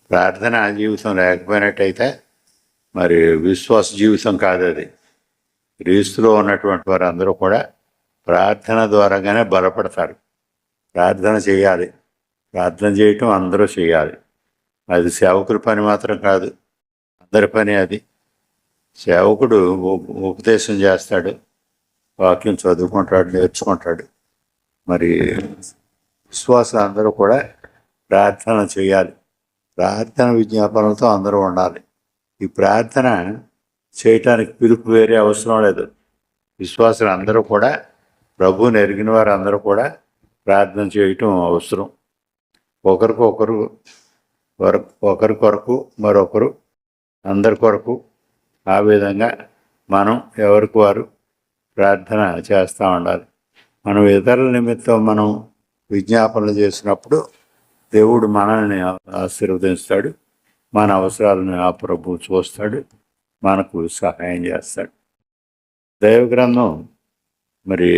ప్రార్థన జీవితం లేకపోయినట్టయితే మరి విశ్వాస జీవితం కాదు అది. క్రీస్తులో ఉన్నటువంటి వారందరూ కూడా ప్రార్థన ద్వారాగానే బలపడతారు. ప్రార్థన చేయాలి. ప్రార్థన చేయటం అందరూ చేయాలి. అది సేవకుల పని మాత్రం కాదు, అందరి పని అది. సేవకుడు ఉపదేశం చేస్తాడు, వాక్యం చదువుకుంటాడు, నేర్చుకుంటాడు. మరి విశ్వాసులు అందరూ కూడా ప్రార్థన చేయాలి. ప్రార్థన విజ్ఞాపనలతో అందరూ ఉండాలి. ఈ ప్రార్థన చేయటానికి పిలుపు వేరే అవసరం లేదు. విశ్వాసులు అందరూ కూడా, ప్రభువుని ఎరిగిన వారు అందరూ కూడా ప్రార్థన చేయటం అవసరం. ఒకరి కొరకు మరొకరు అందరి కొరకు, ఆ విధంగా మనం ఎవరికి వారు ప్రార్థన చేస్తూ ఉండాలి. మనం ఇతరుల నిమిత్తం మనం విజ్ఞాపనలు చేసినప్పుడు దేవుడు మనల్ని ఆశీర్వదిస్తాడు. మన అవసరాలను ఆ ప్రభువు చూస్తాడు, మనకు సహాయం చేస్తాడు. దైవ గ్రంథం మరి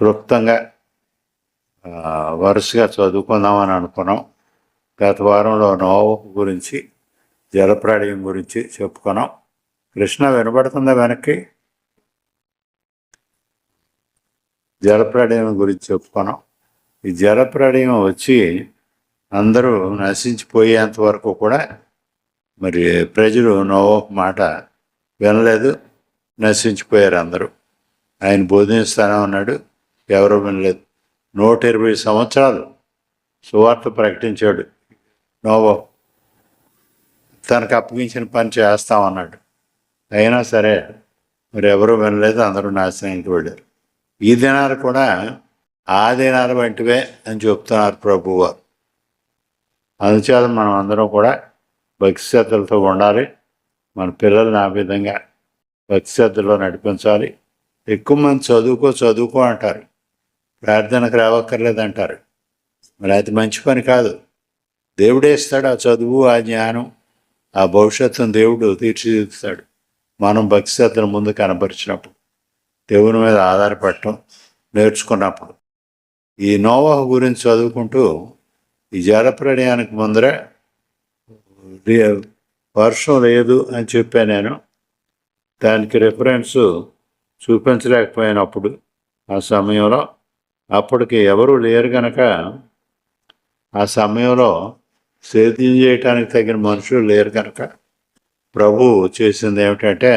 క్లుప్తంగా వరుసగా చదువుకుందామని అనుకున్నాం. గత వారంలో నోవహు గురించి, జలప్రళయం గురించి చెప్పుకున్నాం. కృష్ణ వినబడుతుందా వెనక్కి? జలప్రళయం గురించి చెప్పుకున్నాం. ఈ జలప్రళయం వచ్చి అందరూ నశించిపోయేంత వరకు కూడా మరి ప్రజలు నోవహు మాట వినలేదు, నశించిపోయారు అందరూ. ఆయన బోధిస్తానే ఉన్నాడు, ఎవరూ వినలేదు. 120 సంవత్సరాలు సువార్త ప్రకటించాడు నోవహు. తనకు అప్పగించిన పని చేస్తామన్నాడు. అయినా సరే మరి ఎవరూ వినలేదు, అందరూ నాశనానికి వెళ్ళారు. ఈ దినాలు కూడా ఆ దినాలు వంటివే అని చెప్తున్నారు ప్రభువారు. అందుచేత మనం అందరం కూడా భక్తి శ్రద్ధలతో ఉండాలి. మన పిల్లల్ని ఆ విధంగా భక్తి శ్రద్ధలో నడిపించాలి. ఎక్కువ మంది చదువుకో అంటారు, ప్రార్థనకు రావక్కర్లేదు అంటారు. మరి అది మంచి పని కాదు. దేవుడే ఇస్తాడు ఆ చదువు, ఆ జ్ఞానం, ఆ భవిష్యత్తును దేవుడు తీర్చిదిద్దుతాడు. మనం భక్తి శ్రద్ధను ముందు కనపరిచినప్పుడు, దేవుని మీద ఆధారపడటం నేర్చుకున్నప్పుడు. ఈ నోవహు గురించి చదువుకుంటూ ఈ జలప్రళయానికి ముందర వర్షం లేదు అని చెప్పాను నేను. దానికి రిఫరెన్స్ చూపించలేకపోయినప్పుడు ఆ సమయంలో, అప్పటికి ఎవరు లేరు కనుక ఆ సమయంలో సేద్యం చేయటానికి తగిన మనుషులు లేరు కనుక ప్రభు చేసింది ఏమిటంటే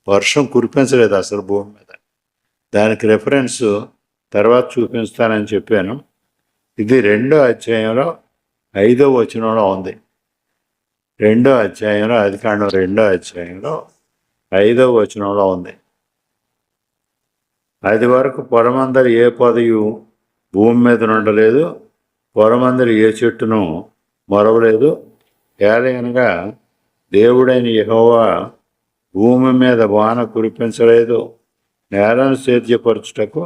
వర్షం కురిపించలేదు అసలు భూమి మీద. దానికి రిఫరెన్స్ తర్వాత చూపిస్తానని చెప్పాను. ఇది 2వ అధ్యాయంలో 5వ వచనంలో ఉంది. 2వ అధ్యాయంలో, ఆదికాండం 2వ అధ్యాయంలో 5వ వచనంలో ఉంది. అది వరకు పొలమందరి ఏ పొదయు భూమి మీద ఉండలేదు, పొలమందరి ఏ చెట్టును మొరవలేదు. ఏలయనగా దేవుడైన యెహోవా భూమి మీద వాన కురిపించలేదు, నేలను సేద్యపరచుటకు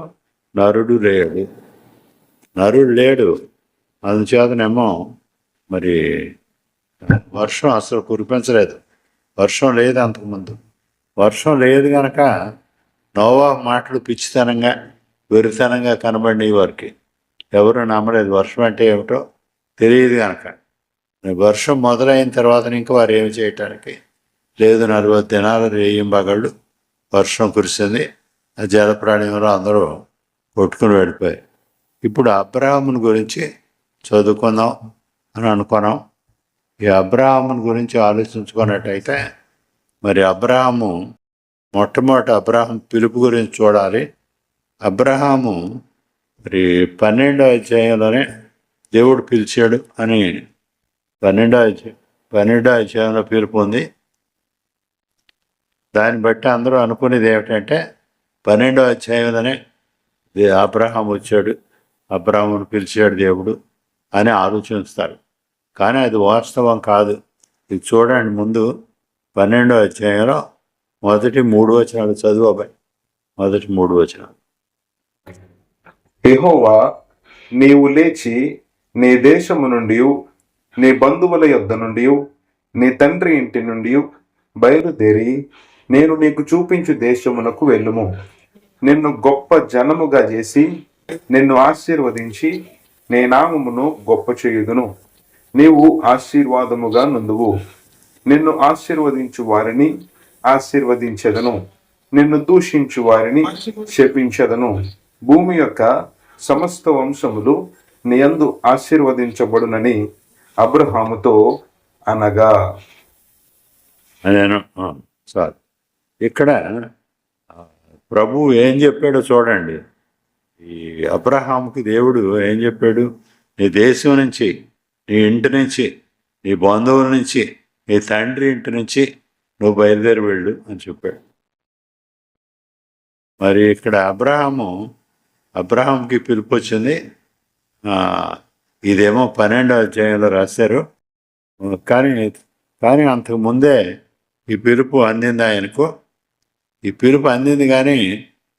నరుడు లేడు. అందుచేతనేమో మరి వర్షం అసలు కురిపించలేదు. వర్షం లేదు అంతకుముందు. వర్షం లేదు కనుక నోవహు మాటలు పిచ్చితనంగా, వెరితనంగా కనబడినవి వారికి. ఎవరు నమ్మలేదు. వర్షం అంటే ఏమిటో తెలియదు కనుక. వర్షం మొదలైన తర్వాత ఇంకా వారు ఏమి చేయటానికి లేదు. 40 దినాలు రేయింబగళ్ళు వర్షం కురిసింది. ఆ జలప్రాణ్యంలో అందరూ కొట్టుకుని వెళ్ళిపోయాయి. ఇప్పుడు అబ్రాహాముని గురించి చదువుకుందాం అని అనుకున్నాం. ఈ అబ్రాహాముని గురించి ఆలోచించుకున్నట్టయితే మరి అబ్రాహాము మొట్టమొదటి అబ్రాహాం పిలుపు గురించి చూడాలి. అబ్రాహాము మరి 12వ అధ్యాయంలోనే దేవుడు పిలిచాడు అని 12వ అధ్యాయంలో పిలుపు ఉంది. దాన్ని బట్టి అందరూ అనుకునేది ఏమిటంటే 12వ అధ్యాయంలోనే అబ్రాహాం వచ్చాడు, అబ్రాహామును పిలిచాడు దేవుడు అని ఆలోచిస్తారు. కానీ అది వాస్తవం కాదు. ఇది చూడండి, ముందు 12వ అధ్యాయంలో మొదటి 3 వచనాలు చదువు అబ్బాయి. మొదటి 3 వచనాలు. యెహోవా, నీవు లేచి నీ దేశము నుండి, నీ బంధువుల యొద్ద నుండి, నీ తండ్రి ఇంటి నుండి బయలుదేరి నేను నీకు చూపించు దేశమునకు వెళ్ళుము. నిన్ను గొప్ప జనముగా చేసి నిన్ను ఆశీర్వదించి నీ నామమును గొప్ప చేయుదును. నీవు ఆశీర్వాదముగా నుందువు. నిన్ను ఆశీర్వదించు వారిని ఆశీర్వదించెదను, నిన్ను దూషించు వారిని శపించెదను. భూమి యొక్క సమస్త వంశములు నీ యందు ఆశీర్వదించబడునని అబ్రహాముతో అనగా. నేను సార్ ఇక్కడ ప్రభువు ఏం చెప్పాడో చూడండి. ఈ అబ్రహాముకి దేవుడు ఏం చెప్పాడు? నీ దేశం నుంచి, నీ ఇంటి నుంచి, నీ బంధువుల నుంచి, నీ తండ్రి ఇంటి నుంచి నువ్వు బయలుదేరి వెళ్ళు అని చెప్పాడు. మరి ఇక్కడ అబ్రహాంకి పిలుపు వచ్చింది. ఇదేమో 12వ అధ్యాయంలో రాశారు. కానీ అంతకు ముందే ఈ పిలుపు అందింది ఆయనకు. ఈ పిలుపు అందింది కానీ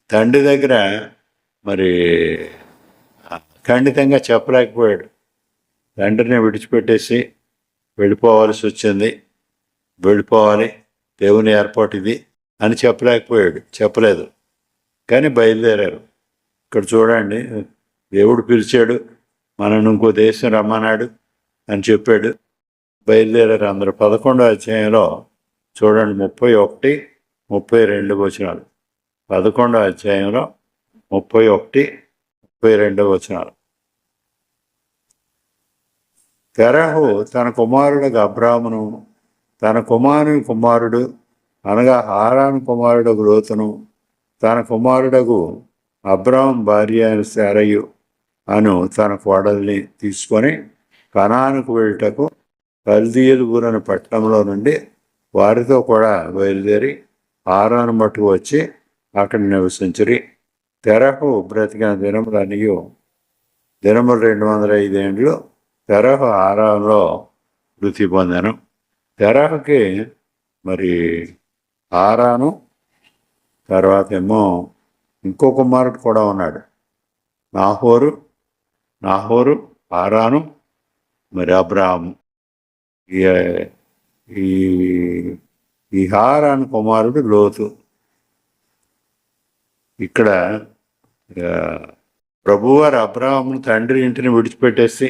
తండ్రి దగ్గర మరి ఖండితంగా చెప్పలేకపోయాడు. తండ్రిని విడిచిపెట్టేసి వెళ్ళిపోవాల్సి వచ్చింది. వెళ్ళిపోవాలి, దేవుని ఏర్పాటు ఇది అని చెప్పలేదు. కానీ బయలుదేరారు. ఇక్కడ చూడండి, దేవుడు పిలిచాడు, మనను ఇంకో దేశం రమ్మన్నాడు అని చెప్పాడు. బయలుదేరారు అందరూ. 11వ అధ్యాయంలో చూడండి, 31, 32 వచనాలు. 11వ అధ్యాయంలో 31, 32 వచనాలు. తెరహు తన కుమారుడు అబ్రామును, తన కుమారుడు అనగా హారాను కుమారుడు లోతును, తన కుమారుడగు అబ్రాము భార్య అయిన శారయు అను తన కోడల్ని తీసుకొని కనానుకు వెళ్ళుటకు కల్దీయులు ఊరని పట్టణంలో నుండి వారితో కూడా బయలుదేరి హారాను మట్టుకు వచ్చి అక్కడ నివసించిరి. తెరహు బ్రతికిన దినములు 205 ఏండ్లు తెరహు హారానులో మృతి పొందాను. తెరహుకి మరి హారాను తర్వాత ఏమో ఇంకో కుమారుడు కూడా ఉన్నాడు, నాహోరు, హారాను, మరి అబ్రాహాము. ఈ హారాను కుమారుడు లోతు. ఇక్కడ ప్రభువారు అబ్రాహామును తండ్రి ఇంటిని విడిచిపెట్టేసి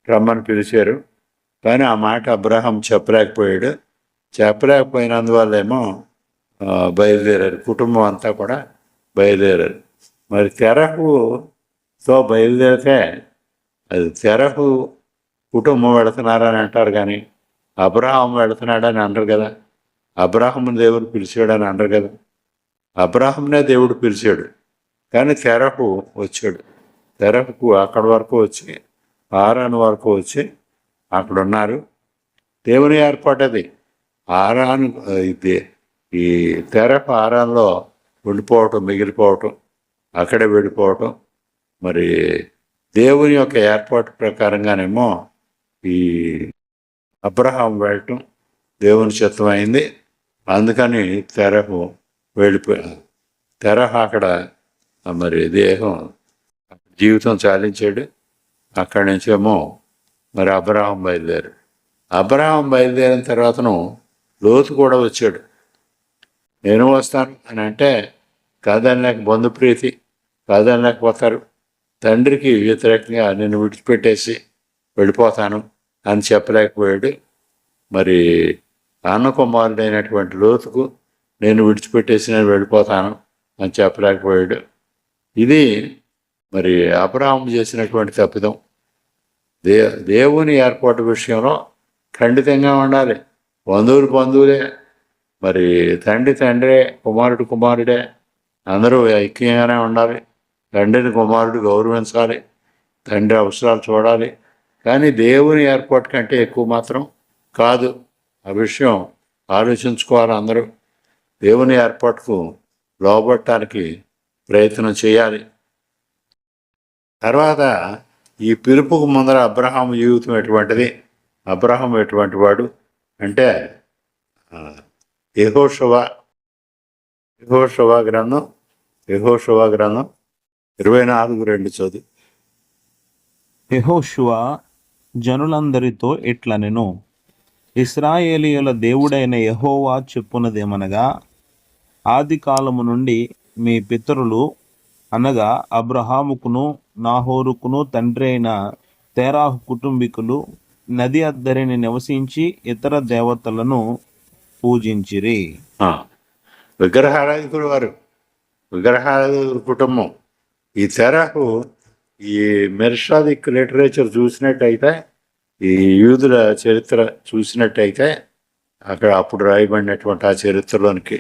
రమ్మని పిలిచారు. కానీ ఆ మాట అబ్రాహాం చెప్పలేకపోయినందువల్లేమో బయలుదేరారు. కుటుంబం అంతా కూడా బయలుదేరారు. మరి తెరహుతో బయలుదేరితే అది తెరహు కుటుంబం వెళుతున్నారని అంటారు, కానీ అబ్రాహాం వెళుతున్నాడని అనరు కదా. అబ్రాహాముని దేవుడు పిలిచాడని అనరు కదా. అబ్రాహాంనే దేవుడు పిలిచాడు, కానీ తెరహు వచ్చాడు. తెరహుకు అక్కడి వరకు వచ్చి హారాను వరకు వచ్చి అక్కడ ఉన్నారు. దేవుని ఏర్పాటు అది. హారాను ఈ తెరహు హారాన్లో ఉండిపోవటం, మిగిలిపోవటం, అక్కడే వెళ్ళిపోవటం. మరి దేవుని యొక్క ఏర్పాటు ప్రకారంగానేమో ఈ అబ్రహాం వెళ్ళటం దేవుని చిత్తం అయింది. అందుకని తెరహు అక్కడ మరి జీవితం చాలించాడు. అక్కడి నుంచేమో మరి అబ్రహాం బయలుదేరిన తర్వాతను లోతు కూడా వచ్చాడు. నేను వస్తాను అని అంటే కాదనలేక, బంధుప్రీతి కాదనలేకపోతారు. తండ్రికి వ్యతిరేకంగా నేను విడిచిపెట్టేసి వెళ్ళిపోతాను అని చెప్పలేకపోయాడు. మరి అన్న కుమారుడైనటువంటి లోతుకు నేను విడిచిపెట్టేసి నేను వెళ్ళిపోతాను అని చెప్పలేకపోయాడు. ఇది మరి అబ్రహాము చేసినటువంటి తప్పిదం. దేవుని ఏర్పాటు విషయంలో ఖండితంగా ఉండాలి. బంధువులే, మరి తండ్రే, కుమారుడే, అందరూ ఐక్యంగానే ఉండాలి. తండ్రిని కుమారుడు గౌరవించాలి, తండ్రి అవసరాలు చూడాలి. కానీ దేవుని ఏర్పాటు కంటే ఎక్కువ మాత్రం కాదు. ఆ విషయం ఆలోచించుకోవాలి అందరూ. దేవుని ఏర్పాటుకు లోబడటానికి ప్రయత్నం చేయాలి. తర్వాత ఈ పిలుపుకు ముందర అబ్రహాము జీవితం ఎటువంటిది? అబ్రహాం ఎటువంటి వాడు అంటే యెహోషువ గ్రంథం 24:2 చదువు. యెహోషువ జనులందరితో ఇట్లనెను, ఇశ్రాయేలీయుల దేవుడైన యెహోవా చెప్పునదేమనగా, ఆది కాలము నుండి మీ పితరులు అనగా అబ్రహాముకును నాహోరుకును తండ్రి అయిన తేరాహు కుటుంబీకులు నది అద్దరిని నివసించి ఇతర దేవతలను పూజించిరి. ఆ, విగ్రహారాధికుడు వారు, విగ్రహారాధికుడు కుటుంబం. ఈ తెరకు ఈ మెర్షాదిక్ లిటరేచర్ చూసినట్టయితే, ఈ యూదుల చరిత్ర చూసినట్టయితే, అక్కడ అప్పుడు రాయబడినటువంటి ఆ చరిత్రలోనికి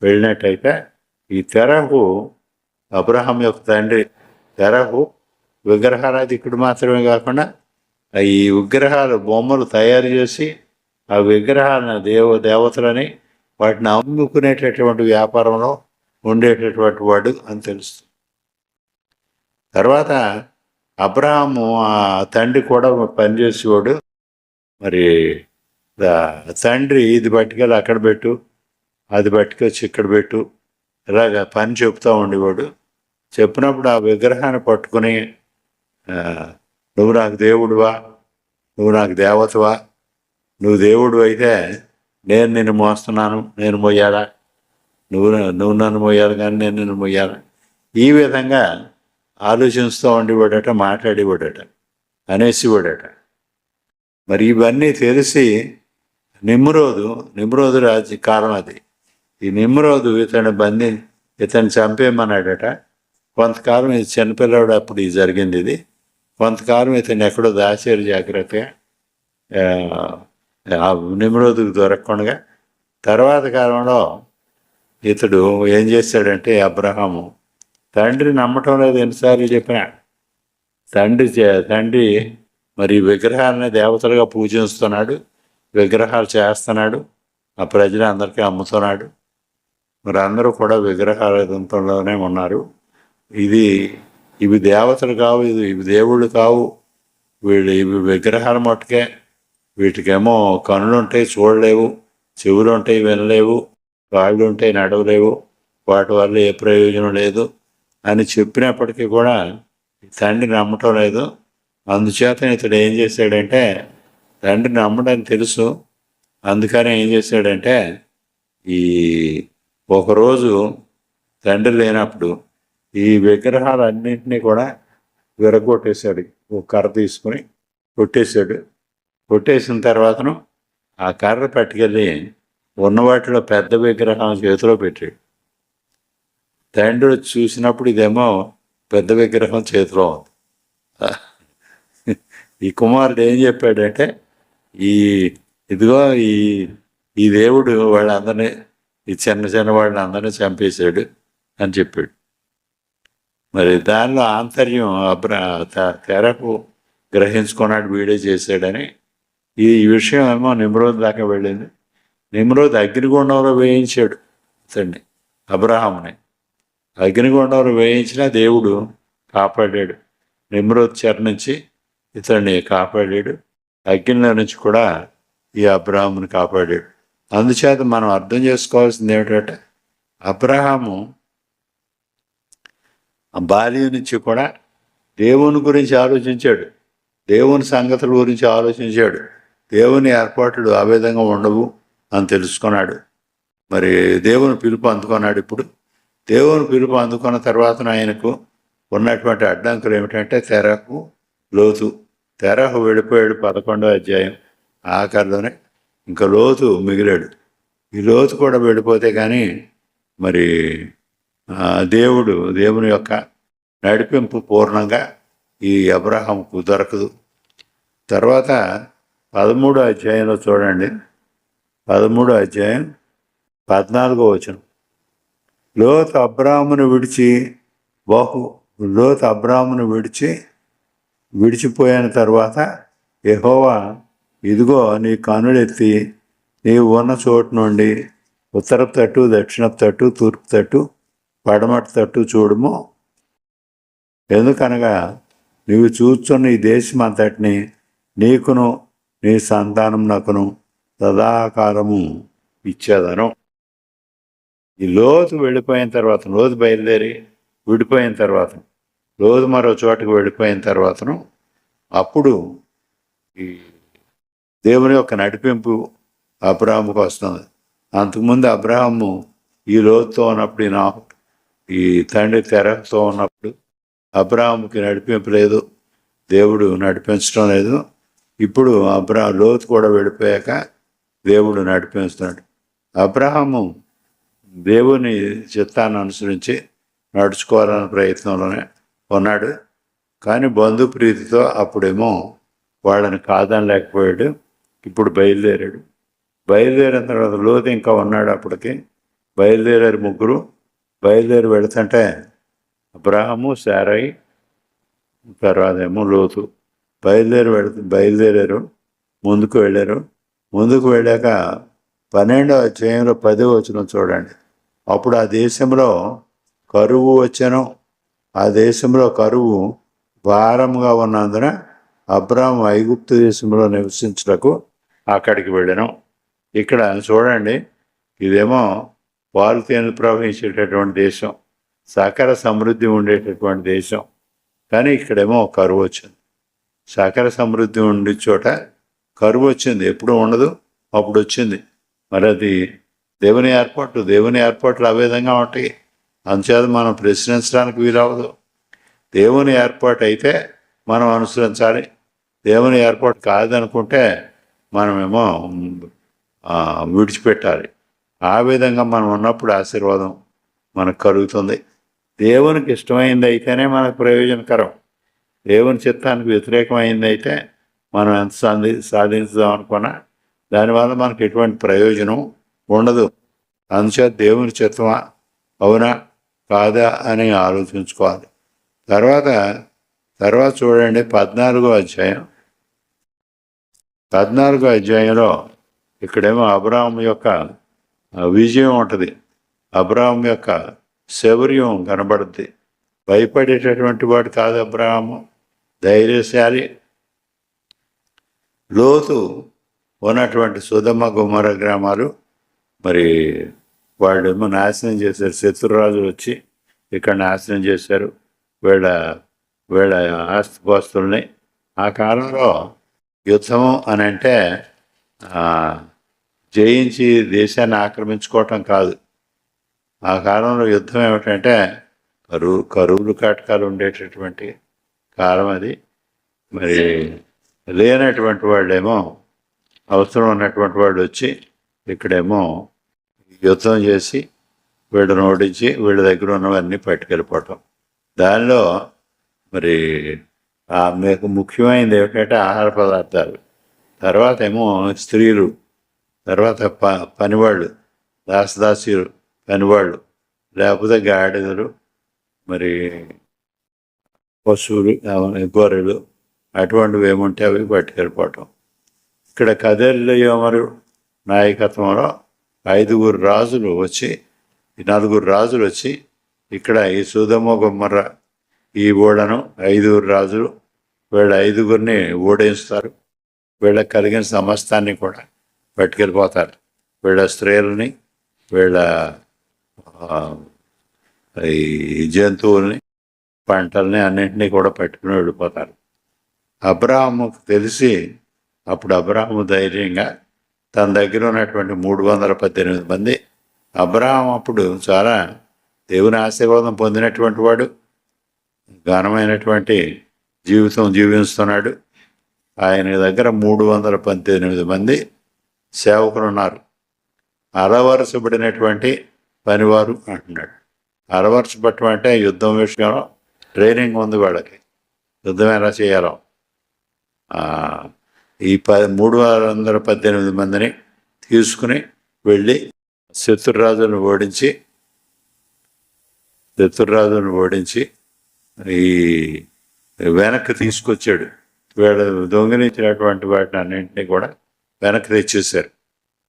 వెళ్ళినట్టయితే, ఈ తెరహు అబ్రహాం యొక్క తండ్రి. తెరహు విగ్రహారాధికుడు మాత్రమే కాకుండా ఈ విగ్రహాలు బొమ్మలు తయారు చేసి ఆ విగ్రహాలను దేవతలని వాటిని అమ్ముకునేటటువంటి వ్యాపారంలో ఉండేటటువంటి వాడు అని తెలుస్తుంది. తర్వాత అబ్రహాము ఆ తండ్రి కూడా పనిచేసేవాడు. మరి తండ్రి ఇది పట్టుకెళ్ళి అక్కడ పెట్టు, అది పట్టుకొచ్చి ఇక్కడ పెట్టు, ఇలాగ పని చెప్తూ ఉండేవాడు. చెప్పినప్పుడు ఆ విగ్రహాన్ని పట్టుకుని నువ్వు నాకు దేవుడువా, నువ్వు నాకు దేవతవా, నువ్వు దేవుడు అయితే నేను నిన్ను మోస్తున్నాను, నేను మొయ్యాలా, నువ్వు నన్ను మొయ్యాలి కానీ నేను నిన్ను మొయ్యాలా, ఈ విధంగా ఆలోచిస్తూ ఉండేవాడట, మాట్లాడేవాడట, అనేసేవాడట. మరి ఇవన్నీ తెలిసి నిమ్రోదు రాజ్య కాలం అది. ఈ నిమ్రోదు ఇతను చంపేయమన్నాడట. కొంతకాలం ఇది చిన్నపిల్లవాడు అప్పుడు ఇది జరిగింది. ఇది కొంతకాలం ఇతను ఎక్కడో దాచారు జాగ్రత్తగా, నిమ్రోదుకు దొరకకుండా. తర్వాత కాలంలో ఇతడు ఏం చేశాడంటే, అబ్రహాము తండ్రి నమ్మటం లేదు, ఎన్నిసార్లు చెప్పినా. తండ్రి మరి విగ్రహాలని దేవతలుగా పూజిస్తున్నాడు, విగ్రహాలు చేస్తున్నాడు, ఆ ప్రజలందరికీ అమ్ముతున్నాడు. మరి అందరూ కూడా విగ్రహాలలోనే ఉన్నారు. ఇవి దేవతలు కావు, ఇవి దేవుళ్ళు కావు, ఇవి విగ్రహాల మట్టుకే. వీటికేమో కనులు ఉంటాయి, చూడలేవు, చెవులు ఉంటాయి, వినలేవు, కాళ్ళు ఉంటాయి, నడవలేవు, వాటి వల్ల ఏ ప్రయోజనం లేదు అని చెప్పినప్పటికీ కూడా తండ్రి నమ్మటం లేదు. అందుచేత ఇతడు ఏం చేశాడంటే, తండ్రి నమ్మడానికి తెలుసు, అందుకని ఏం చేశాడంటే, ఈ ఒకరోజు తండ్రి లేనప్పుడు ఈ విగ్రహాలన్నింటినీ కూడా విరగొట్టేశాడు. ఒక కర్ర తీసుకుని కొట్టేశాడు. కొట్టేసిన తర్వాతను ఆ కర్ర పట్టుకెళ్ళి ఉన్న వాటిలో పెద్ద విగ్రహం చేతిలో పెట్టాడు. తండ్రి చూసినప్పుడు ఇదేమో పెద్ద విగ్రహం చేతిలో ఉంది. ఈ కుమారుడు ఏం చెప్పాడంటే, ఇదిగో ఈ దేవుడు వాళ్ళందరినీ, ఈ చిన్న వాళ్ళని అందరినీ చంపేశాడు అని చెప్పాడు. మరి దానిలో ఆంతర్యం తెరకు గ్రహించుకున్నాడు, వీడే చేశాడని. ఈ విషయం ఏమో నిమ్రోద్ దాకా వెళ్ళింది. నిమ్రోద్ అగ్నిగుండంలో వేయించాడు ఇతన్ని, అబ్రహాముని. అగ్నిగుండంలో వేయించిన దేవుడు కాపాడాడు. నిమ్రోద్ చెర నుంచి ఇతన్ని కాపాడాడు. అగ్నిలో నుంచి కూడా ఈ అబ్రహాముని కాపాడాడు. అందుచేత మనం అర్థం చేసుకోవాల్సింది ఏమిటంటే, అబ్రహాము బాల్యం నుంచి కూడా దేవుని గురించి ఆలోచించాడు, దేవుని సంగతుల గురించి ఆలోచించాడు. దేవుని ఏర్పాట్లు ఆ విధంగా ఉండవు అని తెలుసుకున్నాడు. మరి దేవుని పిలుపు అందుకున్నాడు. ఇప్పుడు దేవుని పిలుపు అందుకున్న తర్వాత ఆయనకు ఉన్నటువంటి అడ్డంకులు ఏమిటంటే, లోతు. తెరహు వెళ్ళిపోయాడు 11వ అధ్యాయం ఆఖరిలోనే. ఇంకా లోతు మిగిలాడు. ఈ లోతు కూడా వెళ్ళిపోతే కానీ మరి దేవుని యొక్క నడిపింపు పూర్ణంగా ఈ అబ్రహాముకు దొరకదు. తర్వాత 13వ అధ్యాయంలో చూడండి, 13వ అధ్యాయం 14వ వచనం. లోతు అబ్రాహామును విడిచిపోయిన తర్వాత యెహోవా, ఇదిగో నీ కనులెత్తి నీవు ఉన్న చోటు నుండి ఉత్తరపు తట్టు, దక్షిణపు తట్టు, తూర్పు తట్టు, పడమటి తట్టు చూడుము. ఎందుకనగా నీవు చూస్తున్న ఈ దేశం అంతటిని నీకును నీ సంతానమునకును సదాకాలము ఇచ్చేదను. ఈ లోతు వెళ్ళిపోయిన తర్వాత, లోతు బయలుదేరి విడిపోయిన తర్వాత, లోతు మరో చోటకు వెళ్ళిపోయిన తర్వాతను అప్పుడు ఈ దేవుని యొక్క నడిపింపు అబ్రహాముకు వస్తుంది. అంతకుముందు అబ్రహాము ఈ లోతుతో ఉన్నప్పుడు, ఈ తండ్రి తెరతో ఉన్నప్పుడు అబ్రహాముకి నడిపింపు లేదు, దేవుడు నడిపించడం లేదు. ఇప్పుడు లోతు కూడా వెళ్ళిపోయాక దేవుడు నడిపిస్తున్నాడు. అబ్రహాము దేవుని చిత్తాన్ని అనుసరించి నడుచుకోవాలనే ప్రయత్నంలోనే ఉన్నాడు. కానీ బంధుప్రీతితో అప్పుడేమో వాళ్ళని కాదనలేకపోయాడు. ఇప్పుడు బయలుదేరాడు. బయలుదేరిన తర్వాత లోతు ఇంకా ఉన్నాడు. అప్పటికి బయలుదేరారు ముగ్గురు. బయలుదేరి వెళుతుంటే అబ్రహాము, శారయి, తర్వాత ఏమో లోతు బయలుదేరారు. ముందుకు వెళ్ళారు. ముందుకు వెళ్ళాక 12వ అధ్యాయంలో 10వ వచనం చూడండి. అప్పుడు ఆ దేశంలో కరువు వచ్చెను. ఆ దేశంలో కరువు భారంగా ఉన్నందున అబ్రాహాము ఐగుప్తు దేశంలో నివసించుటకు అక్కడికి వెళ్ళాను. ఇక్కడ చూడండి, ఇదేమో పాలు తేనెలు ప్రవహించేటటువంటి దేశం, సకల సమృద్ధి ఉండేటటువంటి దేశం. కానీ ఇక్కడేమో కరువు వచ్చింది. సకల సమృద్ధి ఉండే చోట కరువు వచ్చింది. ఎప్పుడు ఉండదు, అప్పుడు వచ్చింది. మరి అది దేవుని ఏర్పాటు. దేవుని ఏర్పాట్లు ఆ విధంగా ఉంటాయి. అందుచేత మనం ప్రశ్నించడానికి వీలవదు. దేవుని ఏర్పాటు అయితే మనం అనుసరించాలి. దేవుని ఏర్పాటు కాదనుకుంటే మనమేమో విడిచిపెట్టాలి. ఆ విధంగా మనం ఉన్నప్పుడు ఆశీర్వాదం మనకు కలుగుతుంది. దేవునికి ఇష్టమైంది అయితేనే మనకు ప్రయోజనకరం. దేవుని చిత్తానికి వ్యతిరేకమైంది అయితే మనం ఎంత సాధించుదాం అనుకున్నా దానివల్ల మనకు ఎటువంటి ప్రయోజనం ఉండదు. అందుచేత దేవుని చిత్తమా అవునా కాదా అని ఆలోచించుకోవాలి. తర్వాత చూడండి 14వ అధ్యాయం. 14వ అధ్యాయంలో ఇక్కడేమో అబ్రాహాము యొక్క విజయం ఉంటుంది. అబ్రాహాము యొక్క శౌర్యం కనబడుద్ది. భయపడేటటువంటి వాడు కాదు అబ్రాహాము, ధైర్యశాలి. లోతు ఉన్నటువంటి సొదొమ గొమొర్రా గ్రామాలు మరి వాళ్ళేమో నాశనం చేశారు. శత్రురాజులు వచ్చి ఇక్కడ నాశనం చేశారు వీళ్ళ ఆస్తిపాస్తుల్ని. ఆ కాలంలో యుద్ధము అని అంటే జయించి దేశాన్ని ఆక్రమించుకోవటం కాదు. ఆ కాలంలో యుద్ధం ఏమిటంటే కరువులు కాటకాలు ఉండేటటువంటి కాలం అది. మరి లేనటువంటి వాళ్ళేమో అవసరం ఉన్నటువంటి వాళ్ళు వచ్చి ఇక్కడేమో యుద్ధం చేసి వీళ్ళని ఓడించి వీళ్ళ దగ్గర ఉన్నవన్నీ పట్టుకెళ్ళిపోవటం. దానిలో మరి మీకు ముఖ్యమైనది ఏమిటంటే ఆహార పదార్థాలు, తర్వాత ఏమో స్త్రీలు, తర్వాత పనివాళ్ళు, దాసదాసీలు పనివాళ్ళు, లేకపోతే గాడిదలు, మరి పశువులు, గొర్రెలు, అటువంటివి ఏముంటే అవి పట్టుకెళ్ళిపోవటం. ఇక్కడ కదలియోమరు నాయకత్వంలో 4 రాజులు వచ్చి ఇక్కడ ఈ సొదొమ గొమొర్రా ఈ ఓడను 5 రాజులు వీళ్ళ 5గురిని ఓడేస్తారు. వీళ్ళకి కలిగిన సమస్తాన్ని కూడా పట్టుకెళ్ళిపోతారు. వీళ్ళ స్త్రీలని, వీళ్ళ ఈ జంతువుల్ని, పంటల్ని అన్నింటినీ కూడా పట్టుకుని వెళ్ళిపోతారు. అబ్రాహాముకు తెలిసి అప్పుడు అబ్రాహాము ధైర్యంగా తన దగ్గర ఉన్నటువంటి 318 మంది, అబ్రాహాం అప్పుడు చాలా దేవుని ఆశీర్వాదం పొందినటువంటి వాడు, ఘనమైనటువంటి జీవితం జీవిస్తున్నాడు. ఆయన దగ్గర 318 మంది సేవకులు ఉన్నారు. అలవరచబడినటువంటి పనివారు అంటున్నాడు. అలవరచబట్టం అంటే యుద్ధం విషయంలో ట్రైనింగ్ ఉంది వాళ్ళకి, యుద్ధం ఎలా చేయాలో. ఈ 318 మందిని తీసుకుని వెళ్ళి శత్రురాజులను ఓడించి ఈ వెనక్కి తీసుకొచ్చాడు. వీళ్ళు దొంగిలించినటువంటి వాటిని అన్నింటినీ కూడా వెనక్కి తెచ్చేశారు.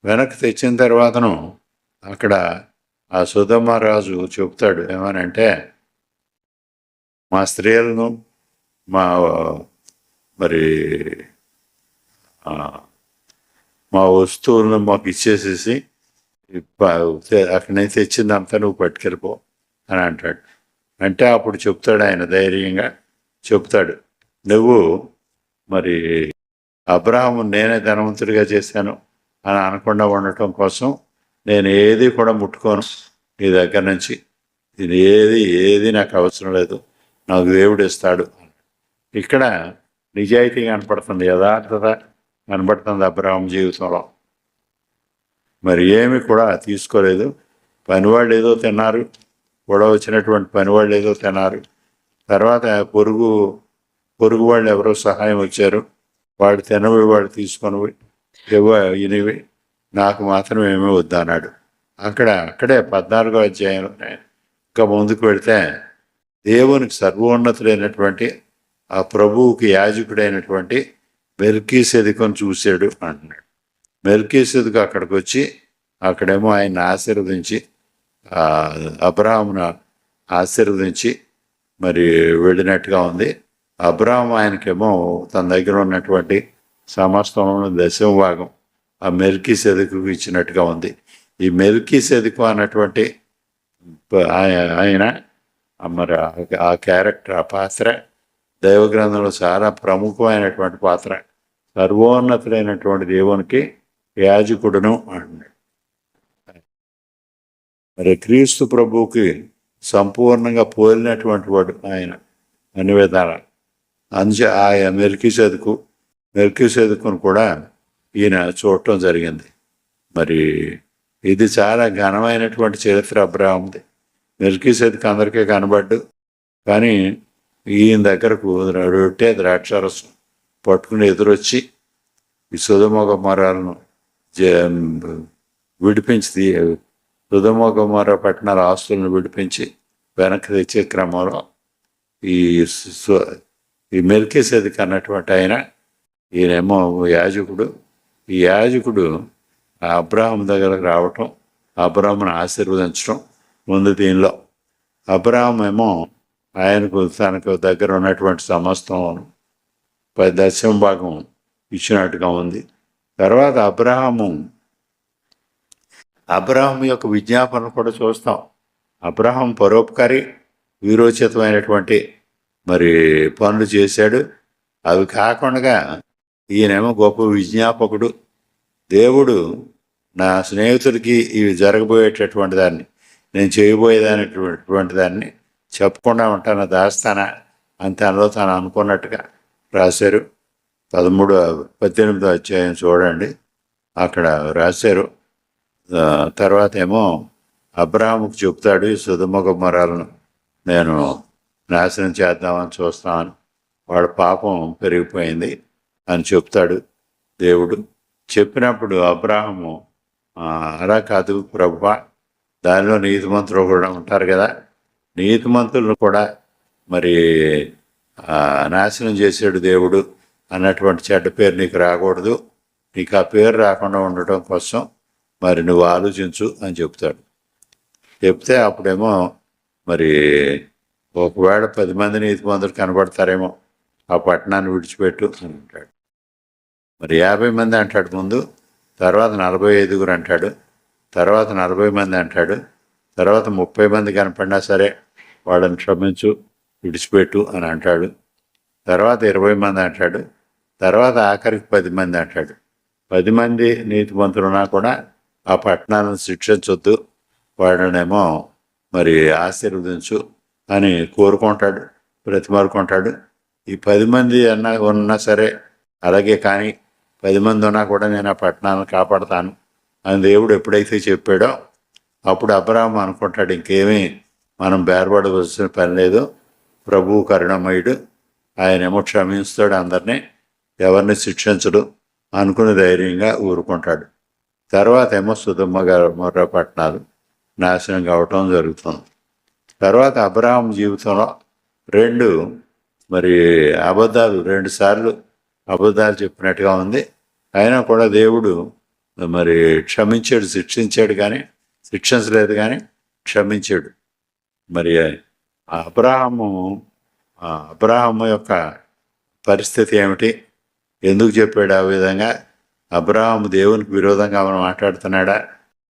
వెనక్కి తెచ్చిన తర్వాతను అక్కడ ఆ సొదొమ రాజు చెప్తాడు ఏమనంటే, మా స్త్రీలను మా వస్తువులను మాకు ఇచ్చేసేసి అక్కడి నుంచి తెచ్చిందంతా నువ్వు పట్టుకెళ్ళిపో అని అంటాడు. అంటే అప్పుడు చెప్తాడు ఆయన ధైర్యంగా చెప్తాడు, నువ్వు మరి అబ్రాహాము నేనే ధనవంతుడిగా చేశాను అని అనకుండా ఉండటం కోసం నేను ఏది కూడా ముట్టుకోను నీ దగ్గర నుంచి. ఇది ఏది నాకు అవసరం లేదు, నాకు దేవుడు ఇస్తాడు. ఇక్కడ నిజాయితీ కనపడుతుంది, యథార్థత కనపడుతుంది అబ్రహాం జీవితంలో. మరి ఏమి కూడా తీసుకోలేదు. పనివాళ్ళు ఏదో తిన్నారు, కూడా వచ్చినటువంటి పనివాళ్ళు ఏదో తిన్నారు. తర్వాత పొరుగు వాళ్ళు ఎవరో సహాయం వచ్చారు, వాడు తినవి వాడు తీసుకొనివి ఇనివి, నాకు మాత్రం ఏమీ వద్దన్నాడు. అక్కడే 14వ అధ్యాయంలో ఇంకా ముందుకు వెళితే దేవునికి సర్వోన్నతుడైనటువంటి ఆ ప్రభువుకి యాజకుడైనటువంటి మెల్కీసెదెకును చూశాడు అంటున్నాడు. మెల్కీసెదెకు అక్కడికి వచ్చి అక్కడేమో ఆయన ఆశీర్వదించి అబ్రహామును ఆశీర్వదించి మరి వెళ్ళినట్టుగా ఉంది. అబ్రహాం ఆయనకేమో తన దగ్గర ఉన్నటువంటి సమస్తంలో 10వ భాగం ఆ మెల్కీసెదెకు ఇచ్చినట్టుగా ఉంది. ఈ మెల్కీసెదెకు అన్నటువంటి ఆయన మరి ఆ క్యారెక్టర్, ఆ పాత్ర దైవగ్రంథంలో చాలా ప్రముఖమైనటువంటి పాత్ర. సర్వోన్నతుడైనటువంటి దేవునికి యాజకుడును అంటున్నాడు. మరి క్రీస్తు ప్రభువుకి సంపూర్ణంగా పోలినటువంటి వాడు ఆయన అన్ని విధాల. అందుచే ఆ మెల్కీసెదెకును కూడా ఈయన చూడటం జరిగింది. మరి ఇది చాలా ఘనమైనటువంటి చరిత్ర అబ్రహాంది. మెల్కీసెదెకు అందరికీ కనబడ్డు, కానీ ఈయన దగ్గరకు రొట్టె ద్రాక్షారసం పట్టుకుని ఎదురొచ్చి ఈ సొదొమ గొమొర్రాలను విడిపించి, సొదొమ గొమొర్రా పట్టణాల ఆస్తులను విడిపించి వెనక్కి తెచ్చే క్రమంలో ఈ మెల్కీసెదెకు అన్నటువంటి ఈయనేమో యాజకుడు. ఈ యాజకుడు అబ్రహాం దగ్గరకు రావటం, అబ్రహామును ఆశీర్వదించడం ముందు దీనిలో. అబ్రహాం ఏమో తనకు దగ్గర ఉన్నటువంటి సమస్తం 10వ భాగం ఇచ్చినట్టుగా ఉంది. తర్వాత అబ్రహాం యొక్క విజ్ఞాపన కూడా చూస్తాం. అబ్రహాం పరోపకారి, వీరోచితమైనటువంటి మరి పనులు చేశాడు. అవి కాకుండా ఈయనేమో గొప్ప విజ్ఞాపకుడు. దేవుడు నా స్నేహితుడికి ఇవి జరగబోయేటటువంటి దాన్ని, నేను చేయబోయేదనేటువంటి దాన్ని చెప్పకుండా ఉంటాను, దాస్తానా అని తనలో తాను అనుకున్నట్టుగా రాశారు. 18వ అధ్యాయం చూడండి, అక్కడ రాశారు. తర్వాత ఏమో అబ్రహాముకు చెప్తాడు, ఈ సొదొమ గొమొర్రాలను నేను నాశనం చేద్దామని చూస్తామని, వాడు పాపం పెరిగిపోయింది అని చెప్తాడు దేవుడు. చెప్పినప్పుడు అబ్రహాము అలా కాదు ప్రభువా, దానిలో నీతిమంతులు కూడా ఉంటారు కదా, నీతిమంతులను కూడా మరి నాశనం చేసాడు దేవుడు అన్నటువంటి చెడ్డ పేరు నీకు రాకూడదు, నీకు ఆ పేరు రాకుండా ఉండటం కోసం మరి నువ్వు ఆలోచించు అని చెప్తాడు. చెప్తే అప్పుడేమో మరి ఒకవేళ 10 మంది నీతిమంతులు కనబడతారేమో ఆ పట్టణాన్ని విడిచిపెట్టు అని అంటాడు. మరి 50 మంది అంటాడు ముందు, తర్వాత 45 అంటాడు, తర్వాత 40 మంది అంటాడు, తర్వాత 30 మంది కనపడినా సరే వాళ్ళని క్షమించు, విడిచిపెట్టు అని అంటాడు. తర్వాత 20 మంది అంటాడు, తర్వాత ఆఖరికి 10 మంది అంటాడు. 10 మంది నీతిమంతులున్నా కూడా ఆ పట్టణాలను శిక్షించొద్దు, వాళ్ళనేమో మరి ఆశీర్వదించు అని కోరుకుంటాడు, బ్రతిమారుకుంటాడు. ఈ 10 మంది ఉన్నా సరే అలాగే, కానీ 10 మంది ఉన్నా కూడా నేను ఆ పట్టణాలను కాపాడతాను అని దేవుడు ఎప్పుడైతే చెప్పాడో అప్పుడు అబ్రహాం అనుకుంటాడు, ఇంకేమీ మనం బేరపడవలసిన పని లేదు, ప్రభువు కరుణమయుడు, ఆయనేమో క్షమిస్తాడు అందరినీ, ఎవరిని శిక్షించడు అనుకుని ధైర్యంగా ఊరుకుంటాడు. తర్వాత ఏమో సొదొమ గొమొర్రా పట్టణాలు నాశనం కావటం జరుగుతుంది. తర్వాత అబ్రహాం జీవితంలో 2 సార్లు అబద్ధాలు చెప్పినట్టుగా ఉంది. అయినా కూడా దేవుడు మరి క్షమించాడు, శిక్షించలేదు కానీ క్షమించాడు. మరి అబ్రహాము యొక్క పరిస్థితి ఏమిటి, ఎందుకు చెప్పాడు ఆ విధంగా? అబ్రహాము దేవునికి విరోధంగా మాట్లాడుతున్నాడా,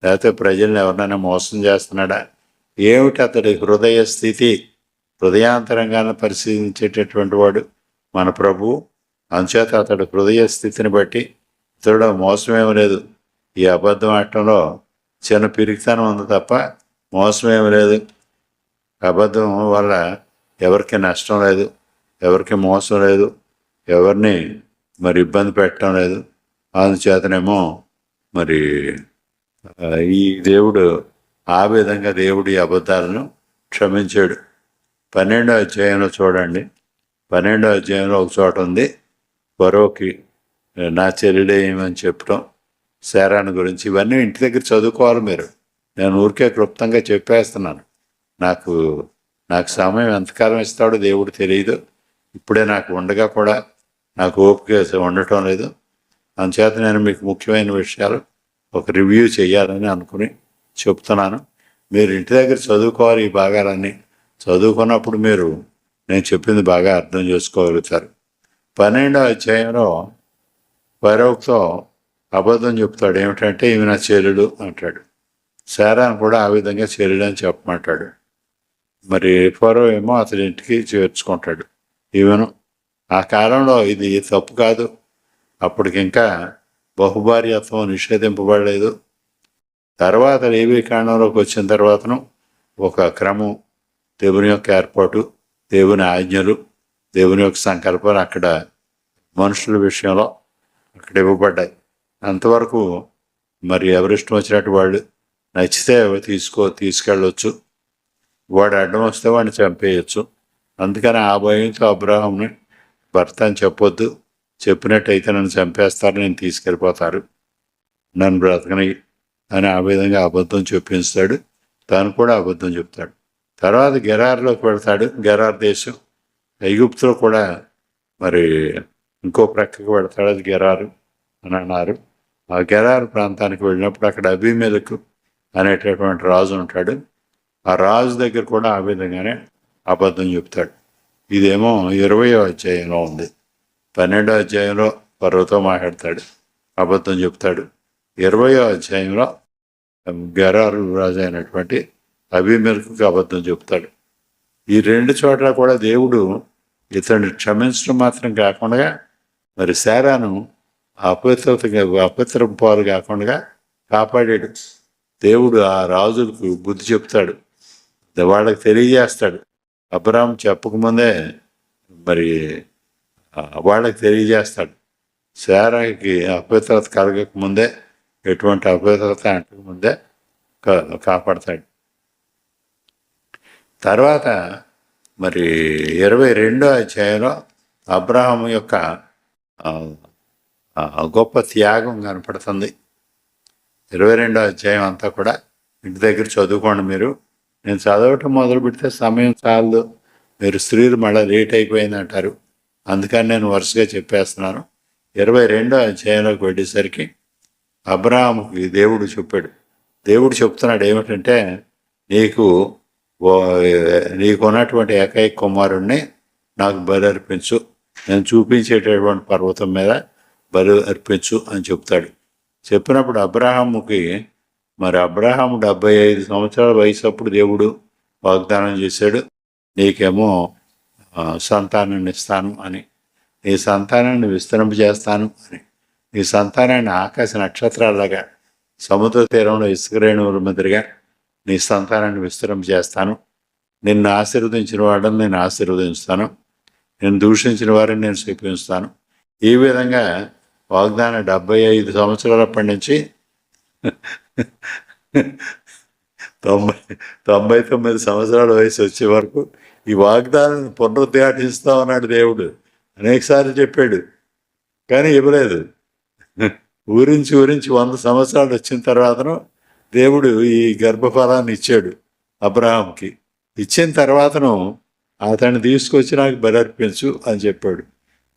లేకపోతే ప్రజల్ని ఎవరినైనా మోసం చేస్తున్నాడా, ఏమిటి అతడి హృదయ స్థితి? హృదయాంతరంగాన్ని పరిశీలించేటటువంటి వాడు మన ప్రభువు. అందుచేత అతడు హృదయ స్థితిని బట్టి ఇతడు మోసమేమి లేదు. ఈ అబద్ధం ఆడటంలో చిన్న పిరికితనం ఉంది తప్ప మోసమేమి లేదు. అబద్ధం వల్ల ఎవరికి నష్టం లేదు, ఎవరికి మోసం లేదు. ఎవరిని మరి ఇబ్బంది పెట్టడం లేదు. అందుచేతనేమో మరి ఈ దేవుడు ఆ విధంగా దేవుడు ఈ అబద్ధాలను క్షమించాడు. 12వ అధ్యాయంలో చూడండి. 12వ అధ్యాయంలో ఒక చోట ఉంది, ఫరోకి నా చెల్లెడే ఏమని చెప్పడం, శారాను గురించి. ఇవన్నీ ఇంటి దగ్గర చదువుకోవాలి మీరు. నేను ఊరికే క్లుప్తంగా చెప్పేస్తున్నాను. నాకు సమయం ఎంతకాలం ఇస్తాడో దేవుడు తెలియదు. ఇప్పుడే నాకు ఉండగా కూడా నాకు ఓపిక ఉండటం లేదు. అందుచేత నేను మీకు ముఖ్యమైన విషయాలు ఒక రివ్యూ చేయాలని అనుకుని చెప్తున్నాను. మీరు ఇంటి దగ్గర చదువుకోవాలి. ఈ భాగాలన్నీ చదువుకున్నప్పుడు మీరు నేను చెప్పింది బాగా అర్థం చేసుకోగలుగుతారు. 12వ అధ్యాయంలో ఫరోతో అబద్ధం చెప్తాడు. ఏమిటంటే ఈమె నా చెల్లెలు అంటాడు. శారాను కూడా ఆ విధంగా చెల్లెలు అని చెప్పమంటాడు. మరి ఫరో ఏమో అతని ఇంటికి చేర్చుకుంటాడు ఈమెను. ఆ కాలంలో ఇది తప్పు కాదు. అప్పటికి ఇంకా బహుభార్యత్వం నిషేధింపబడలేదు. తర్వాత లేవి కాండంలోకి వచ్చిన తర్వాతను ఒక క్రమం, దేవుని యొక్క ఏర్పాటు, దేవుని ఆజ్ఞలు, దేవుని యొక్క సంకల్పాలు అక్కడ మనుషుల విషయంలో అక్కడ ఇవ్వబడ్డాయి. అంతవరకు మరి ఎవరిష్టం వచ్చినట్టు వాళ్ళు నచ్చితే తీసుకెళ్ళవచ్చు. వాడు అడ్డం వస్తే వాడిని చంపేయచ్చు. అందుకని ఆ భయంతో అబ్రాహాంని భర్త అని చెప్పొద్దు, చెప్పినట్టయితే నన్ను చంపేస్తారు, నేను తీసుకెళ్ళిపోతారు, నన్ను బ్రతకని అని ఆ విధంగా అబద్ధం చెప్పించాడు. తాను కూడా అబద్ధం చెప్తాడు. తర్వాత గెరార్లోకి వెళ్తాడు. గెరార్ దేశం ఐగుప్తులో కూడా మరి ఇంకో ప్రక్కకు వెళ్తాడు. అది గెరారు అని అన్నారు. ఆ గెరారు ప్రాంతానికి వెళ్ళినప్పుడు అక్కడ అబీమెలెకు అనేటటువంటి రాజు ఉంటాడు. ఆ రాజు దగ్గర కూడా ఆ విధంగానే అబద్ధం చెప్తాడు. ఇదేమో 20వ అధ్యాయంలో ఉంది. 12వ అధ్యాయంలో ఫరోతో మాట్లాడతాడు, అబద్ధం చెప్తాడు. 20వ అధ్యాయంలో గెరారు రాజు అయినటువంటి అబీమెలెకుకు అబద్ధం చెప్తాడు. ఈ రెండు చోట్ల కూడా దేవుడు ఇతన్ని క్షమించడం మాత్రం కాకుండా మరి శారాను అపవిత్రం పాలు కాకుండా కాపాడాడు. దేవుడు ఆ రాజులకు బుద్ధి చెప్తాడు, వాళ్ళకి తెలియజేస్తాడు. అబ్రాహాం చెప్పకముందే మరి వాళ్ళకి తెలియజేస్తాడు. శారాకి అపవిత్రత కలగకముందే, ఎటువంటి అపవిత్రత అంటకముందే కాపాడతాడు. తర్వాత మరి 22వ అధ్యాయంలో అబ్రాహాము యొక్క గొప్ప త్యాగం కనపడుతుంది. 22వ అధ్యాయం అంతా కూడా ఇంటి దగ్గర చదువుకోండి మీరు. నేను చదవటం మొదలు పెడితే సమయం చాలదు, మీరు స్త్రీలు మళ్ళీ లేట్ అయిపోయింది అంటారు. అందుకని నేను వరుసగా చెప్పేస్తున్నాను. 22వ అధ్యాయంలోకి వెళ్ళేసరికి అబ్రాహాముకి దేవుడు చెప్పాడు. దేవుడు చెప్తున్నాడు ఏమిటంటే, నీకున్నటువంటి ఏకైక కుమారుణ్ణి నాకు బలి అర్పించు, నేను చూపించేటటువంటి పర్వతం మీద బలి అర్పించు అని చెప్తాడు. చెప్పినప్పుడు అబ్రాహాముకి మరి అబ్రాహాము 75 సంవత్సరాల వయసు అప్పుడు దేవుడు వాగ్దానం చేశాడు, నీకేమో సంతానాన్ని ఇస్తాను అని, నీ సంతానాన్ని విస్తరింపజేస్తాను అని, నీ సంతానాన్ని ఆకాశ నక్షత్రాలుగా సముద్ర తీరంలో ఇసుక రేణువుల మాదిరిగా నీ సంతానాన్ని విస్తరింపజేస్తాను, నిన్ను ఆశీర్వదించిన వాడిని నేను ఆశీర్వదిస్తాను, నేను దూషించిన వారిని నేను శపిస్తాను. ఈ విధంగా వాగ్దానం 75 సంవత్సరాలప్పటి నుంచి 99 సంవత్సరాల వయసు వచ్చే వరకు ఈ వాగ్దానాన్ని పునరుద్ఘాటిస్తా ఉన్నాడు దేవుడు. అనేకసార్లు చెప్పాడు కానీ ఇవ్వలేదు. ఊరించి 100 సంవత్సరాలు వచ్చిన తర్వాతను దేవుడు ఈ గర్భఫలాన్ని ఇచ్చాడు అబ్రాహాంకి. ఇచ్చిన తర్వాతను అతన్ని తీసుకొచ్చి నాకు బలి అర్పించు అని చెప్పాడు.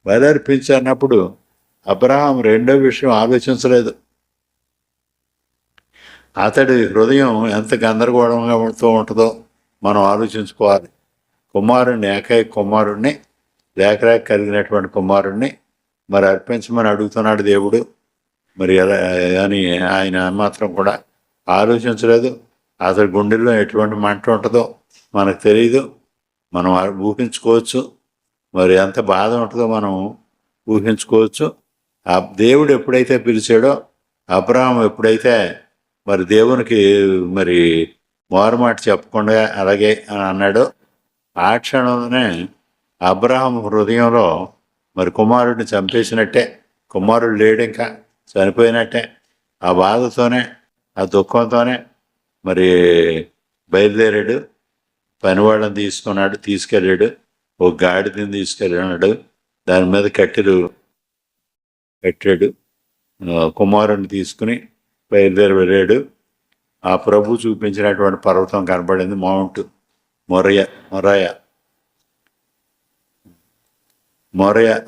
బలి అర్పించు అన్నప్పుడు అబ్రాహాం రెండో విషయం ఆలోచించలేదు. అతడి హృదయం ఎంత గందరగోళంగా ఉంటుందో మనం ఆలోచించుకోవాలి. ఏకైక కుమారుణ్ణి, లేక కలిగినటువంటి కుమారుణ్ణి మరి అర్పించమని అడుగుతున్నాడు దేవుడు. మరి ఎలా అని ఆయన మాత్రం కూడా ఆలోచించలేదు. అతడి గుండెల్లో ఎటువంటి మంట ఉంటుందో మనకు తెలియదు, మనం ఊహించుకోవచ్చు. మరి ఎంత బాధ ఉంటుందో మనం ఊహించుకోవచ్చు. ఆ దేవుడు ఎప్పుడైతే పిలిచాడో, అబ్రాహాం ఎప్పుడైతే మరి దేవునికి మరి మారుమాట చెప్పకుండా అలాగే అని అన్నాడో, ఆ క్షణంలోనే అబ్రాహాం హృదయంలో మరి కుమారుడిని చంపేసినట్టే, కుమారుడు లేడు, ఇంకా చనిపోయినట్టే. ఆ బాధతోనే, ఆ దుఃఖంతోనే మరి బయలుదేరాడు. పనివాళ్ళని తీసుకెళ్ళాడు. ఒక గాడిదని తీసుకెళ్ళాడు. దాని మీద కట్టెలు కట్టాడు. కుమారుడిని తీసుకుని బయలుదేరి వెళ్ళాడు. ఆ ప్రభు చూపించినటువంటి పర్వతం కనబడింది, మౌంట్ మొరయ.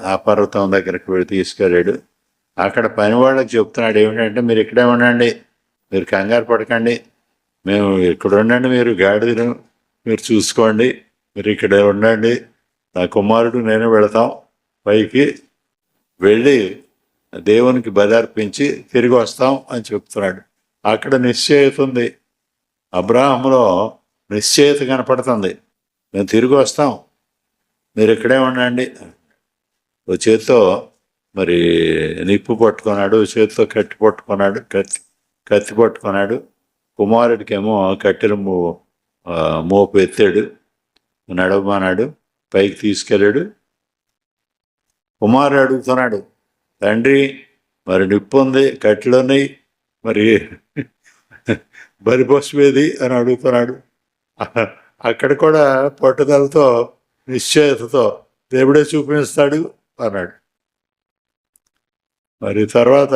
ఆ పర్వతం దగ్గరికి వెళ్ళి తీసుకెళ్ళాడు. అక్కడ పని వాళ్ళకి చెప్తున్నాడు ఏమిటంటే, మీరు ఇక్కడే ఉండండి, మీరు కంగారు పడకండి, మేము ఇక్కడ ఉండండి, మీరు గాడిదను మీరు చూసుకోండి, మీరు ఇక్కడే ఉండండి, నా కుమారుడు నేను వెళతాం, పైకి వెళ్ళి దేవునికి బలి అర్పించి తిరిగి వస్తాం అని చెప్తున్నాడు. అక్కడ నిశ్చయత ఉంది, అబ్రాహాములో నిశ్చయత కనపడుతుంది. మేము తిరిగి వస్తాం, మీరు ఇక్కడే ఉండండి. ఓ చేతితో మరి నిప్పు పట్టుకున్నాడు, ఓ చేతితో కత్తి పట్టుకున్నాడు. కుమారుడికేమో కట్టెలు మోపు ఎత్తాడు, నడవమన్నాడు, పైకి తీసుకెళ్ళాడు. కుమారుడు అడుగుతున్నాడు, తండ్రి మరి నిప్పు ఉంది, కట్టెలు ఉన్నాయి, మరి బలిపశువేది అని అడుగుతున్నాడు. అక్కడ కూడా పట్టుదలతో నిశ్చయతతో దేవుడే చూపిస్తాడు అన్నాడు. మరి తర్వాత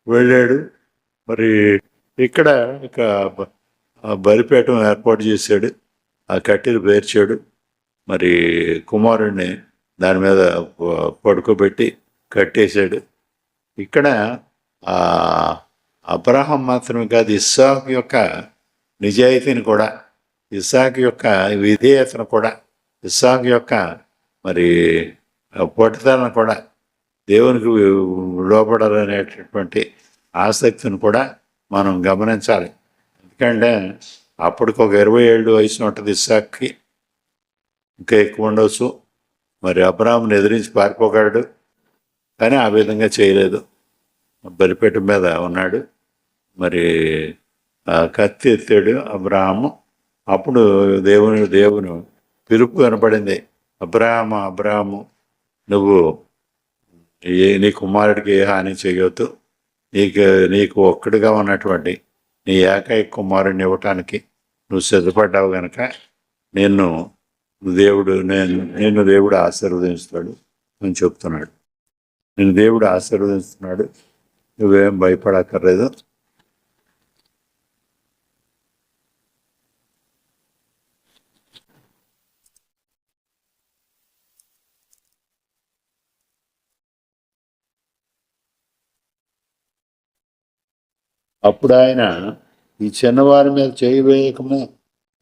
వెళ్ళాడు. మరి ఇక్కడ ఇక బలిపీఠం ఏర్పాటు చేశాడు, ఆ కట్టెలు పేర్చాడు. మరి కుమారుడిని దాని మీద పడుకోబెట్టి కట్టేశాడు. ఇక్కడ అబ్రహాం మాత్రమే కాదు, ఇస్సాకు యొక్క నిజాయితీని కూడా, ఇస్సాకు యొక్క విధేయతను కూడా, ఇస్సాకు యొక్క మరి పట్టుదలను కూడా, దేవునికి లోపడాలనేటటువంటి ఆసక్తిని కూడా మనం గమనించాలి. ఎందుకంటే అప్పటికి ఒక 20 ఏళ్ళు వయసు ఉంటుంది ఇస్సాక్కి, ఇంకా ఎక్కువ ఉండవచ్చు. మరి అబ్రాహాముని ఎదిరించి పారిపోగలడు, కానీ ఆ విధంగా చేయలేదు. బలిపీఠం మీద ఉన్నాడు. మరి కత్తి ఎత్తాడు అబ్రాహాము. అప్పుడు దేవుని పిలుపు వినపడింది, అబ్రాహాము నువ్వు నీ కుమారుడికి ఏ హాని చేయొద్దు, నీకు ఒక్కడిగా ఉన్నటువంటి నీ ఏకైక కుమారుడిని ఇవ్వటానికి నువ్వు సిద్ధపడ్డావు కనుక నిన్ను దేవుడు ఆశీర్వదిస్తాడు అని చెప్తున్నాడు. నేను దేవుడు ఆశీర్వదిస్తున్నాడు, నువ్వేం భయపడక్కర్లేదు. అప్పుడు ఆయన, ఈ చిన్నవారి మీద చేయి వేయకము,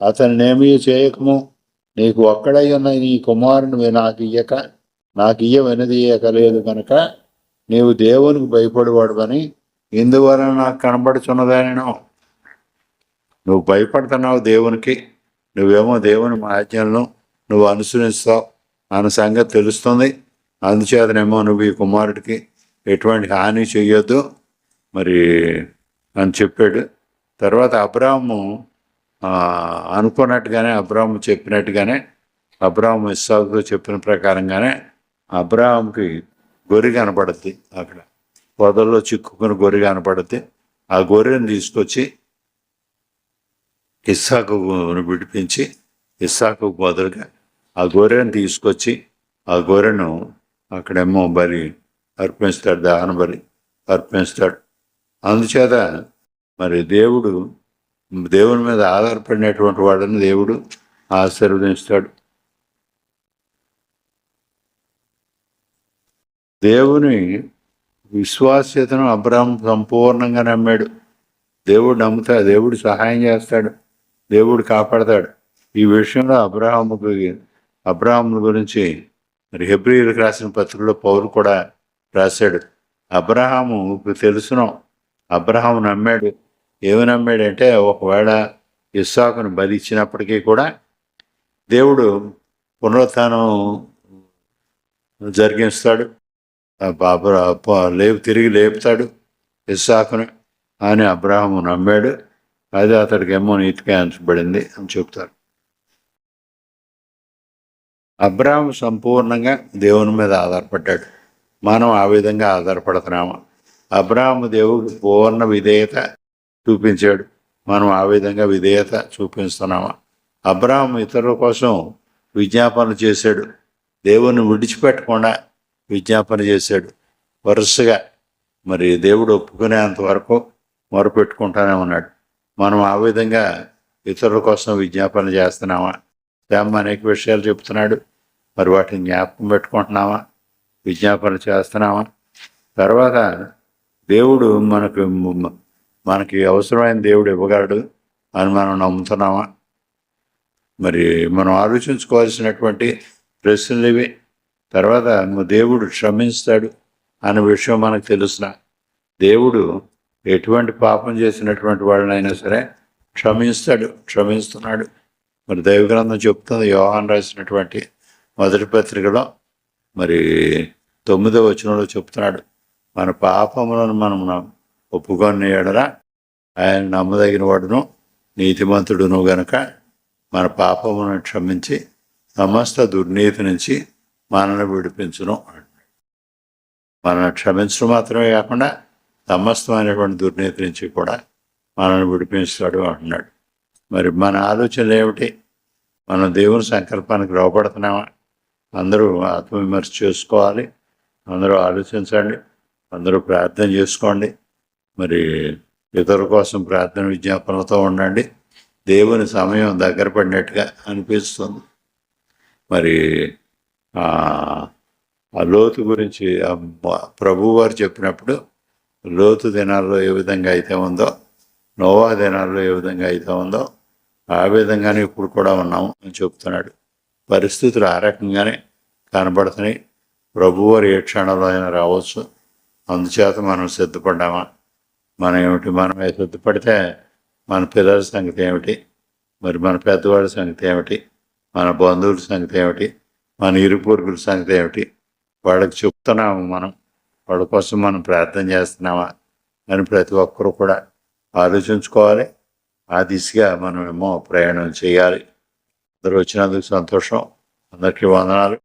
అతనినేమీ చేయకము, నీకు ఒక్కడై ఉన్న నీ కుమారుని నాకు ఇయ్య వెనదీయకలేదు కనుక నీవు దేవునికి భయపడేవాడువని ఇందువలన నాకు కనబడుచున్నదానను. నువ్వు భయపడుతున్నావు దేవునికి, నువ్వేమో దేవుని ఆజ్ఞలను నువ్వు అనుసరిస్తావు అన్న సంగతి తెలుస్తుంది. అందుచేతనేమో నువ్వు ఈ కుమారుడికి ఎటువంటి హాని చెయ్యొద్దు మరి అని చెప్పాడు. తర్వాత అబ్రాహాము అనుకున్నట్టుగానే, అబ్రాహాము చెప్పినట్టుగానే, అబ్రాహాము ఇస్సాకుతో చెప్పిన ప్రకారంగానే అబ్రాహాముకి గొర్రె కనపడుద్ది. అక్కడ పొదల్లో చిక్కుకుని గొర్రె కనపడుద్ది. ఆ గొర్రెను తీసుకొచ్చి ఇస్సాకును విడిపించి, ఇస్సాకు బదులుగా ఆ గొర్రెను తీసుకొచ్చి ఆ గొర్రెను అక్కడేమో బలి అర్పిస్తాడు, దహన బలి అర్పిస్తాడు. అందుచేత మరి దేవుని మీద ఆధారపడినటువంటి వాడిని దేవుడు ఆశీర్వదిస్తాడు. దేవుని విశ్వాస్యతను అబ్రాహాము సంపూర్ణంగా నమ్మాడు. దేవుడు సహాయం చేస్తాడు, దేవుడు కాపాడతాడు. ఈ విషయంలో అబ్రాహాము గురించి మరి హెబ్రీయులకు రాసిన పత్రికలో పౌలు కూడా రాశాడు. అబ్రాహాము తెలుసును, అబ్రాహాము నమ్మాడు. ఏమి నమ్మాడంటే, ఒకవేళ ఇస్సాకును బలి ఇచ్చినప్పటికీ కూడా దేవుడు పునరుత్థానం జరిగిస్తాడు, తిరిగి లేపుతాడు ఇస్సాకును అని అబ్రాహాము నమ్మాడు. అది అతడికి ఏమో నీతిగా ఎంచబడింది అని చెప్తారు. అబ్రాహాము సంపూర్ణంగా దేవుని మీద ఆధారపడ్డాడు. మనం ఆ విధంగా ఆధారపడుతున్నాము. అబ్రాహాము దేవుడికి పూర్ణ విధేయత చూపించాడు. మనం ఆ విధంగా విధేయత చూపిస్తున్నామా? అబ్రాహాము ఇతరుల కోసం విజ్ఞాపన చేశాడు. దేవుని విడిచిపెట్టకుండా విజ్ఞాపన చేశాడు. వరుసగా మరి దేవుడు ఒప్పుకునేంత వరకు మొరపెట్టుకుంటానే ఉన్నాడు. మనం ఆ విధంగా ఇతరుల కోసం విజ్ఞాపన చేస్తున్నామా? శ్యామ అనేక విషయాలు చెప్తున్నాడు. మరి వాటిని జ్ఞాపకం పెట్టుకుంటున్నామా? విజ్ఞాపన చేస్తున్నామా? తర్వాత దేవుడు మనకి అవసరమైన దేవుడు ఇవ్వగలడు అని మనం నమ్ముతున్నామా? మరి మనం ఆలోచించుకోవాల్సినటువంటి ప్రశ్నలు ఇవి. తర్వాత దేవుడు క్షమిస్తాడు అనే విషయం మనకు తెలుసునా? దేవుడు ఎటువంటి పాపం చేసినటువంటి వాళ్ళనైనా సరే క్షమిస్తున్నాడు. మరి దైవ గ్రంథం చెప్తుంది, యోహాను రాసినటువంటి మొదటి పత్రికలో మరి 9వ వచనంలో చెప్తున్నాడు, మన పాపములను మనం ఒప్పుకొని ఎడల ఆయన నమ్మదగిన వాడును నీతిమంతుడును గనుక మన పాపములను క్షమించి సమస్త దుర్నీతి నుంచి మనల్ని విడిపించును. మనల్ని క్షమించడం మాత్రమే కాకుండా సమస్తమైనటువంటి దుర్నీతి నుంచి కూడా మనల్ని విడిపించాడు అంటున్నాడు. మరి మన ఆలోచనలు ఏమిటి? మనం దేవుని సంకల్పానికి లోపడుతున్నామా? అందరూ ఆత్మవిమర్శ చేసుకోవాలి. అందరూ ఆలోచించండి. అందరూ ప్రార్థన చేసుకోండి. మరి ఇతరుల కోసం ప్రార్థన విజ్ఞాపనతో ఉండండి. దేవుని సమయం దగ్గర పడినట్టుగా అనిపిస్తుంది. మరి ఆ లోతు గురించి ప్రభువు వారు చెప్పినప్పుడు లోతు దినాల్లో ఏ విధంగా అయితే ఉందో, నోవా దినాల్లో ఏ విధంగా అయితే ఉందో ఆ విధంగానే ఇప్పుడు కూడా ఉన్నాము అని చెప్తున్నాడు. పరిస్థితులు ఆ రకంగానే కనబడుతున్నాయి. ప్రభువారు ఏ క్షణంలో అయినా రావచ్చు. అందుచేత మనం సిద్ధపడ్డామా? మనమే సిద్ధపడితే మన పిల్లల సంగతి ఏమిటి? మరి మన పెద్దవాళ్ళ సంగతి ఏమిటి? మన బంధువుల సంగతి ఏమిటి? మన ఇరుపొరుగుల సంగతి ఏమిటి? వాళ్ళకి చెప్తున్నాము మనం, వాళ్ళ కోసం మనం ప్రార్థన చేస్తున్నామా అని ప్రతి ఒక్కరూ కూడా ఆలోచించుకోవాలి. ఆ దిశగా మనమేమో ప్రయాణం చేయాలి. అందరూ వచ్చినందుకు సంతోషం. అందరికీ వందనాలు.